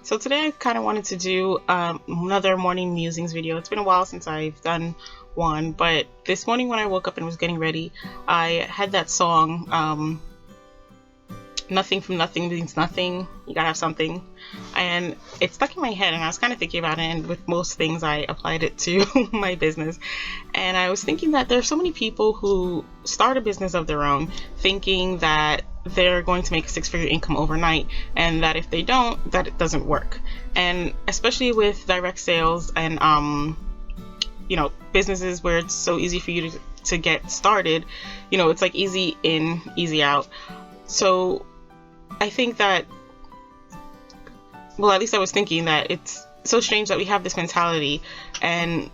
So today I kind of wanted to do another morning musings video. It's been a while since I've done one, but this morning when I woke up and was getting ready, I had that song, nothing from nothing means nothing, you gotta have something, and it stuck in my head, and I was kind of thinking about it, and with most things I applied it to my business. And I was thinking that there's so many people who start a business of their own thinking that they're going to make a six-figure income overnight, and that if they don't, that it doesn't work. And especially with direct sales and businesses where it's so easy for you to get started, it's like easy in, easy out. So I think that, well, at least I was thinking that it's so strange that we have this mentality and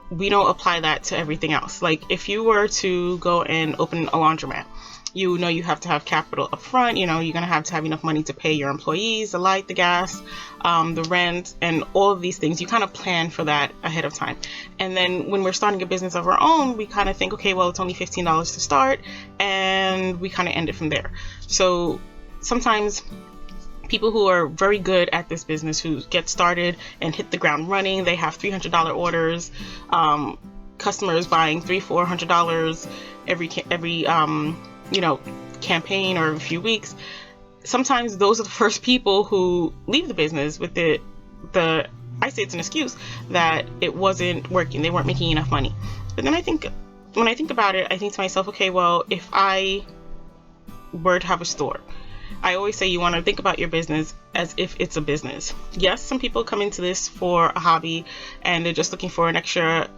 we don't apply that to everything else. Like if you were to go and open a laundromat, you have to have capital up front. You're going to have enough money to pay your employees, the light, the gas, the rent, and all of these things. You kind of plan for that ahead of time. And then when we're starting a business of our own, we kind of think, okay, well, it's only $15 to start, and we kind of end it from there. So sometimes people who are very good at this business, who get started and hit the ground running, they have $300 orders, customers buying $300-$400 every campaign or a few weeks. Sometimes those are the first people who leave the business with the I say it's an excuse that it wasn't working, they weren't making enough money. But then when I think about it, I think to myself, okay, well, if I were to have a store, I always say you want to think about your business as if it's a business. Yes, some people come into this for a hobby and they're just looking for an extra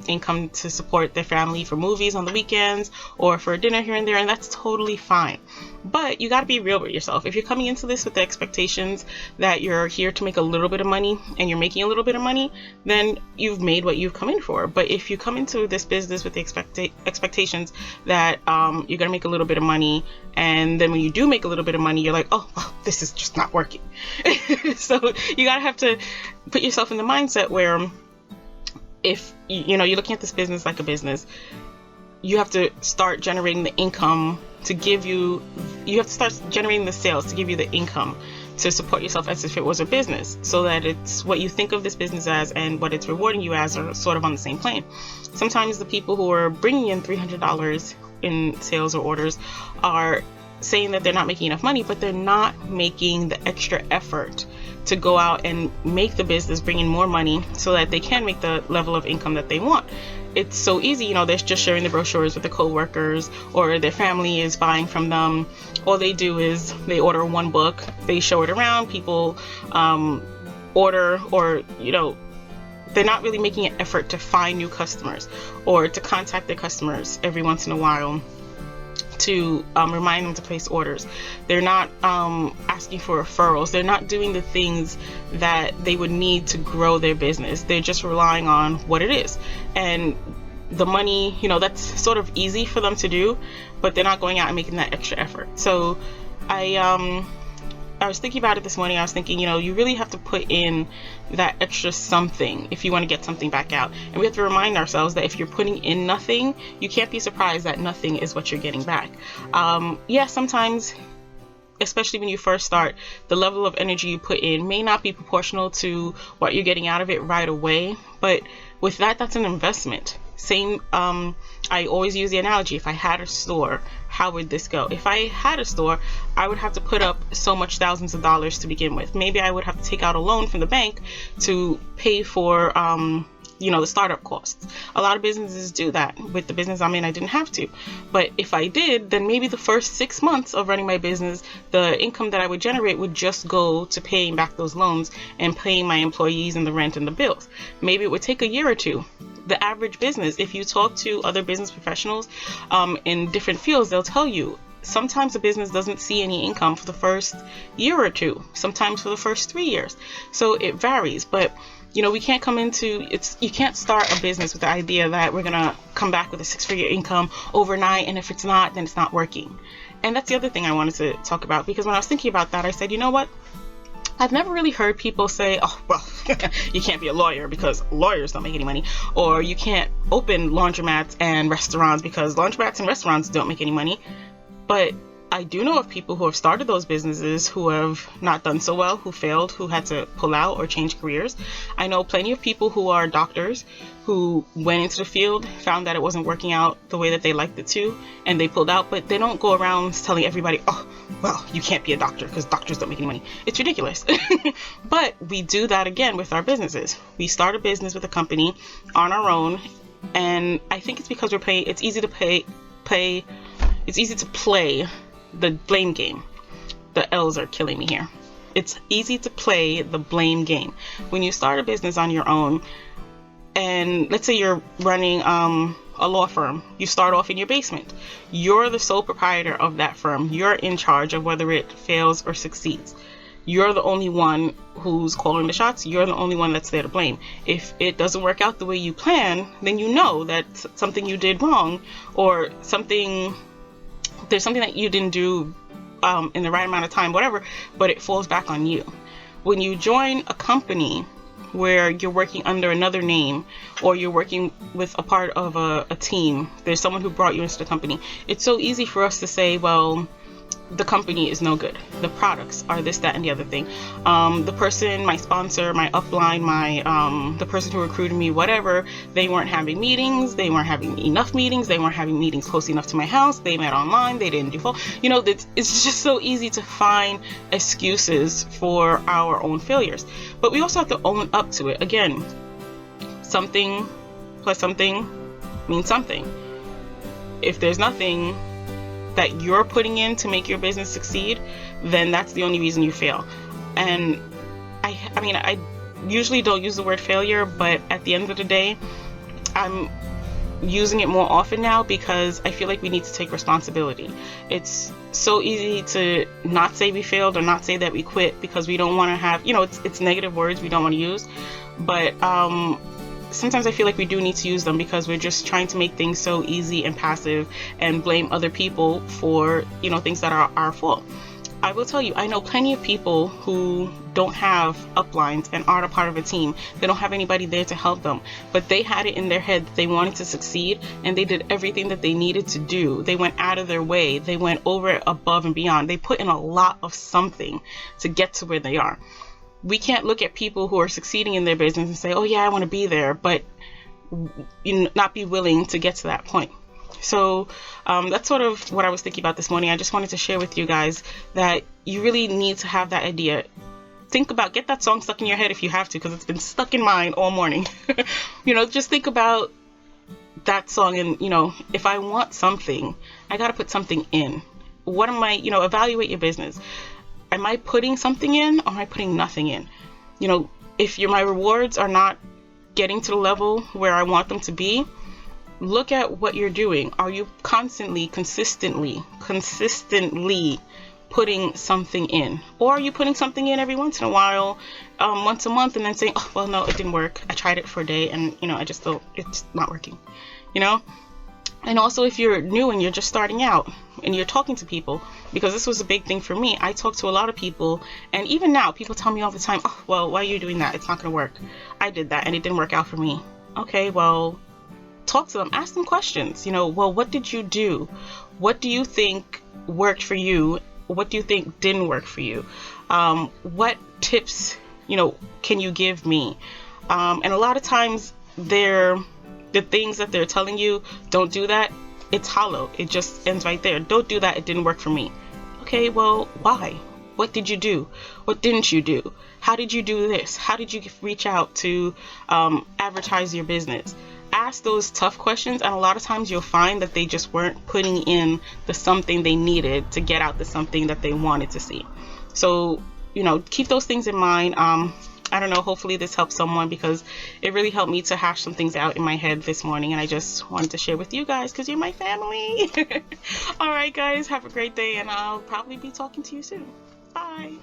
income to support their family for movies on the weekends or for dinner here and there, and that's totally fine. But you got to be real with yourself. If you're coming into this with the expectations that you're here to make a little bit of money and you're making a little bit of money, then you've made what you've come in for. But if you come into this business with the expectations that you're going to make a little bit of money, and then when you do make a little bit of money, you're like, oh, well, this is just not working. So you gotta have to put yourself in the mindset where if you're looking at this business like a business, you have to start generating the income to give you have to start generating the sales to give you the income to support yourself as if it was a business, so that it's what you think of this business as and what it's rewarding you as are sort of on the same plane. Sometimes the people who are bringing in $300 in sales or orders are saying that they're not making enough money, but they're not making the extra effort to go out and make the business bring in more money so that they can make the level of income that they want. It's so easy, they're just sharing the brochures with the co-workers, or their family is buying from them. All they do is they order one book, they show it around, people order, or they're not really making an effort to find new customers or to contact their customers every once in a while to remind them to place orders. They're not asking for referrals. They're not doing the things that they would need to grow their business. They're just relying on what it is. And the money, that's sort of easy for them to do, but they're not going out and making that extra effort. So I was thinking about it this morning. I was thinking, you really have to put in that extra something if you want to get something back out. And we have to remind ourselves that if you're putting in nothing, you can't be surprised that nothing is what you're getting back. Sometimes, especially when you first start, the level of energy you put in may not be proportional to what you're getting out of it right away. But with that's an investment. Same, I always use the analogy, if I had a store, how would this go? If I had a store, I would have to put up so much thousands of dollars to begin with. Maybe I would have to take out a loan from the bank to pay for the startup costs. A lot of businesses do that. With the business I'm in, I didn't have to. But if I did, then maybe the first 6 months of running my business, the income that I would generate would just go to paying back those loans and paying my employees and the rent and the bills. Maybe it would take a year or two. The average business, if you talk to other business professionals in different fields, they'll tell you sometimes a business doesn't see any income for the first year or two, sometimes for the first 3 years. So it varies, but we can't come into you can't start a business with the idea that we're gonna come back with a six-figure income overnight, and if it's not, then it's not working. And that's the other thing I wanted to talk about, because when I was thinking about that, I said, you know what? I've never really heard people say, oh, well, you can't be a lawyer because lawyers don't make any money, or you can't open laundromats and restaurants because laundromats and restaurants don't make any money. But I do know of people who have started those businesses who have not done so well, who failed, who had to pull out or change careers. I know plenty of people who are doctors who went into the field, found that it wasn't working out the way that they liked it to, and they pulled out, but they don't go around telling everybody, oh, well, you can't be a doctor because doctors don't make any money. It's ridiculous. But we do that again with our businesses. We start a business with a company on our own, and I think it's because it's easy to play the blame game. The L's are killing me here. It's easy to play the blame game. When you start a business on your own, and let's say you're running a law firm, you start off in your basement. You're the sole proprietor of that firm. You're in charge of whether it fails or succeeds. You're the only one who's calling the shots. You're the only one that's there to blame. If it doesn't work out the way you plan, then you know that something you did wrong, or there's something that you didn't do in the right amount of time, whatever, but it falls back on you. When you join a company where you're working under another name, or you're working with a part of a team, there's someone who brought you into the company, it's so easy for us to say, well, the company is no good. The products are this, that, and the other thing. The person, my sponsor, my upline, the person who recruited me, whatever, they weren't having meetings. They weren't having enough meetings. They weren't having meetings close enough to my house. They met online. They didn't do full. It's just so easy to find excuses for our own failures. But we also have to own up to it. Again, something plus something means something. If there's nothing that you're putting in to make your business succeed, then that's the only reason you fail. And I usually don't use the word failure, but at the end of the day, I'm using it more often now because I feel like we need to take responsibility. It's so easy to not say we failed or not say that we quit because we don't want to have, it's negative words we don't want to use. But sometimes I feel like we do need to use them because we're just trying to make things so easy and passive and blame other people for, things that are our fault. I will tell you, I know plenty of people who don't have uplines and aren't a part of a team. They don't have anybody there to help them, but they had it in their head that they wanted to succeed, and they did everything that they needed to do. They went out of their way. They went over, above and beyond. They put in a lot of something to get to where they are. We can't look at people who are succeeding in their business and say, oh yeah, I want to be there, but not be willing to get to that point. So that's sort of what I was thinking about this morning. I just wanted to share with you guys that you really need to have that idea. Get that song stuck in your head if you have to, because it's been stuck in mine all morning. Just think about that song and, if I want something, I got to put something in. What am I, evaluate your business. Am I putting something in or am I putting nothing in? If my rewards are not getting to the level where I want them to be, look at what you're doing. Are you consistently putting something in? Or are you putting something in every once in a while, once a month, and then saying, oh, well, no, it didn't work. I tried it for a day and, I just feel it's not working, And also, if you're new and you're just starting out and you're talking to people, because this was a big thing for me, I talk to a lot of people, and even now people tell me all the time, oh, well, why are you doing that? It's not going to work. I did that and it didn't work out for me. Okay, well, talk to them, ask them questions. Well, what did you do? What do you think worked for you? What do you think didn't work for you? What tips, can you give me? And a lot of times the things that they're telling you, don't do that, it's hollow. It just ends right there. Don't do that. It didn't work for me. Okay, well, why? What did you do? What didn't you do? How did you do this? How did you reach out to advertise your business? Ask those tough questions, and a lot of times you'll find that they just weren't putting in the something they needed to get out the something that they wanted to see. So, keep those things in mind. I don't know, hopefully this helps someone, because it really helped me to hash some things out in my head this morning, and I just wanted to share with you guys because you're my family. All right, guys, have a great day, and I'll probably be talking to you soon. Bye.